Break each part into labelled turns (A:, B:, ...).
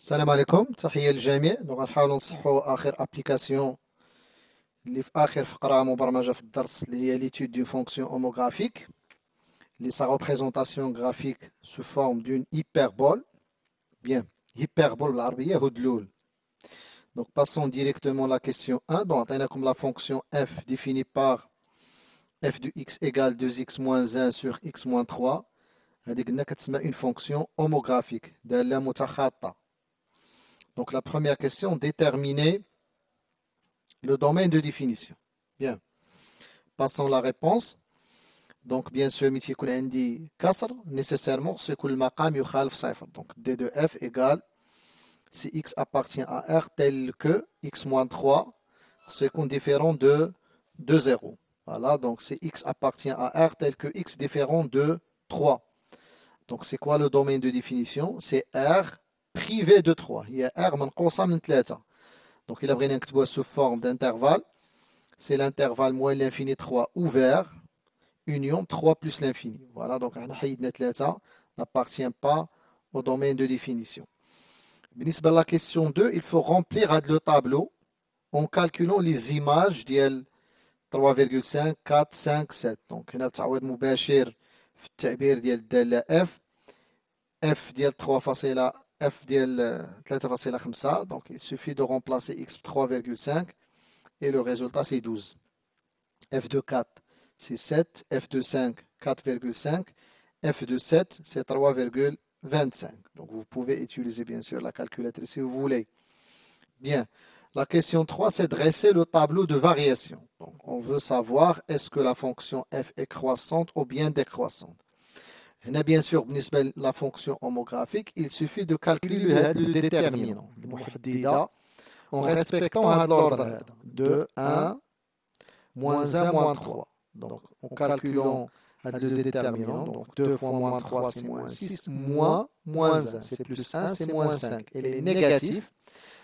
A: السلام عليكم، تحية للجميع. غنحاولوا نصحوا آخر ابليكاسيون اللي في آخر فقرة مبرمجة في الدرس اللي هي l'étude d'une fonction homographique اللي sa représentation graphique sous forme d'une hyperbole. Bien, hyperbole بالعربية هدلول. Donc passons directement à la question 1. Donc on a comme la fonction f définie par f de x égale 2x moins 1 sur x moins 3. هذه قلنا كتسمى une fonction homographique دالة متخاطة. Donc la première question, déterminer le domaine de définition. Bien. Passons à la réponse. Donc bien sûr, متي يكون عندي كسر nécessairement c'est que le maqam يخالف صفر. Donc d de f égale si x appartient à R tel que x moins 3 c'est qu'on différent de 0. Voilà, donc si x appartient à R tel que x différent de 3. Donc c'est quoi le domaine de définition? C'est R privé de 3. Il y a R منقوصة من 3. Donc il a بغينا نكتبوها sous forme d'intervalle. C'est l'intervalle moins l'infini 3 ouvert union 3 plus l'infini. Voilà, donc احنا حيدنا 3 n'appartient pas au domaine de définition. بالنسبة à la question 2, il faut remplir le tableau en calculant les images ديال 3,5 4 5 7. Donc هنا تعويض مباشر في التعبير ديال الدالة f f ديال 3, f ديال 3,5. Donc il suffit de remplacer x 3,5 et le résultat c'est 12. f de 4 c'est 7, f de 5 4,5, f de 7 c'est 3,25. Donc vous pouvez utiliser bien sûr la calculatrice si vous voulez. Bien, la question 3 c'est dresser le tableau de variation. Donc on veut savoir est-ce que la fonction f est croissante ou bien décroissante. هنا bien sûr بالنسبة la fonction homographique il suffit de calculer le déterminant المحددة en respectant l'ordre de 1 moins 1 moins 3. Donc en calculant le déterminant, donc 2 fois moins 3 c'est moins 6, moins 1 c'est plus 1 c'est moins 5. Elle est négative.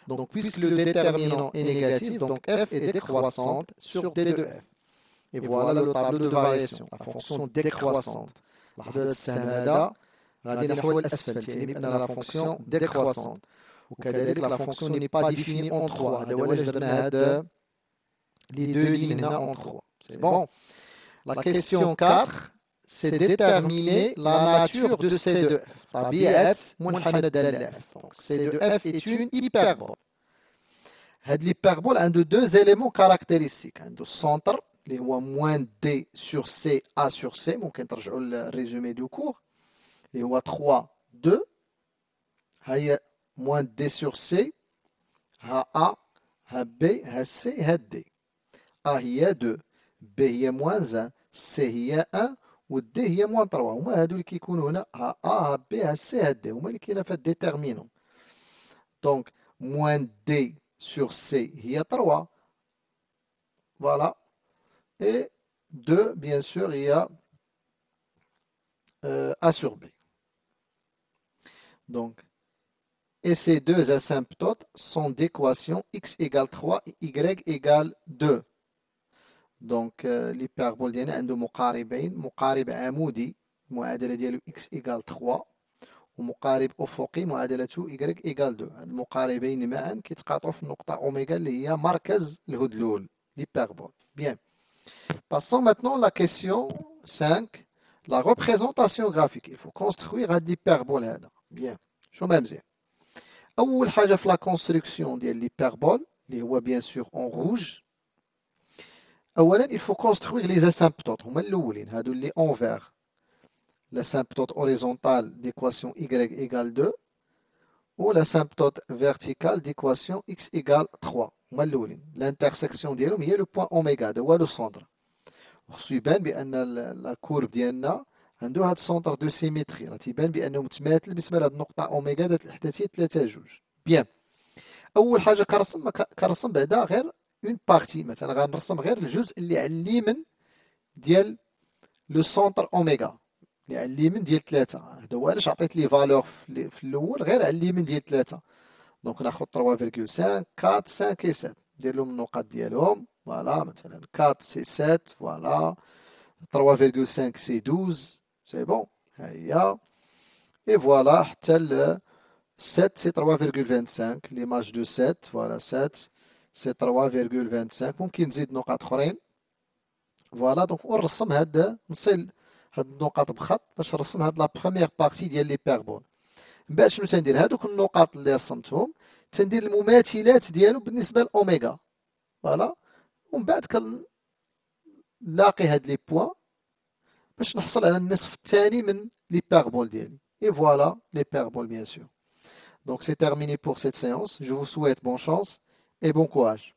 A: Donc puisque le déterminant est négatif, donc f est décroissante sur d de f. Et voilà le tableau de variation, la fonction décroissante. العدد السمادة غادي نحو الأسفل يعني بأن la fonction décroissante. وكذلك la fonction n'est pas définie en 3. هذا هو علاش درنا هاد les deux lignes هنا en 3. C'est bon. La question 4 c'est déterminer la nature de C de f. طبيعة منحنى الدالة f. Donc C de f est une hyperbole. هاد l'hyperbole عنده deux éléments caractéristiques. عنده centre اللي هو moins d sur c a sur c. ممكن ترجعوا للريزومي دو كور اللي هو 3 2. هي moins d sur c ها a ها b ها c ها d. a هي 2 b هي moins 1 c هي 1 و d هي moins 3. هما هادو اللي كيكونوا هنا ها a ها b ها c ها d. هما اللي كاينين في الديتيرمينون. دونك moins d sur c هي 3. Voilà. Et 2, bien sûr, il y a A sur B. Donc, et ces deux asymptotes sont d'équation x égale 3 et y égale 2. Donc, l'hyperbole ديالنا عنده مقاربين، مقارب عمودي المعادلة ديالو x égale 3 ومقارب أفقي معادلته y égale 2. المقاربين معا كيتقاطعوا في النقطة أوميغا اللي هي مركز الهدلول l'hyperbole. Bien. Passons maintenant à la question 5, la représentation graphique. Il faut construire l'hyperbole. Bien. شو ما مزيان. أول حاجة في la construction ديال l'hyperbole اللي هو bien sûr en rouge. أولا il faut construire les asymptotes. هما الأولين هادو اللي envers. L'asymptote horizontale d'équation y égale 2 ou l'asymptote verticale d'équation x égale 3. هما الأولين. L'intersection ديالهم هي le point oméga. هذا هو le centre. خصو يبان بان لا كورب ديالنا عنده هاد السونتر دو سيميتري. راه تيبان بانه متماثل بالنسبه لهاد النقطه اوميغا ذات الاحداثيه 3 2. بيان. اول حاجه كنرسم بعدا غير اون بارتي. مثلا غنرسم غير الجزء اللي على اليمين ديال لو سونتر اوميغا اللي على اليمين ديال 3. هذا هو علاش عطيت لي فالور في الاول غير على اليمين ديال 3. دونك ناخذ 3,5 4 5 et 7 ندير لهم النقاط ديالهم. Voilà, maintenant 4 c'est 7, voilà. 3,5 c'est 12, c'est bon. Et voilà, 7, c'est 3,25. L'image de 7, voilà, 7, c'est 3,25. ممكن نزيد نقاط أخرين. فوالا دونك ونرسم نصل هاد النقاط بخط باش نرسم هاد لا بروميير بارتي ديال لي بيربول. من بعد شنو تندير؟ هادوك النقاط اللي رسمتهم تندير المماثلات ديالو بالنسبة لأوميغا. فوالا ومن بعد كنلاقي هاد لي بوان باش نحصل على النصف الثاني من لي بيربول ديالي. Et voilà les paraboles bien sûr. Donc c'est terminé pour cette séance. Je vous souhaite bonne chance et bon courage.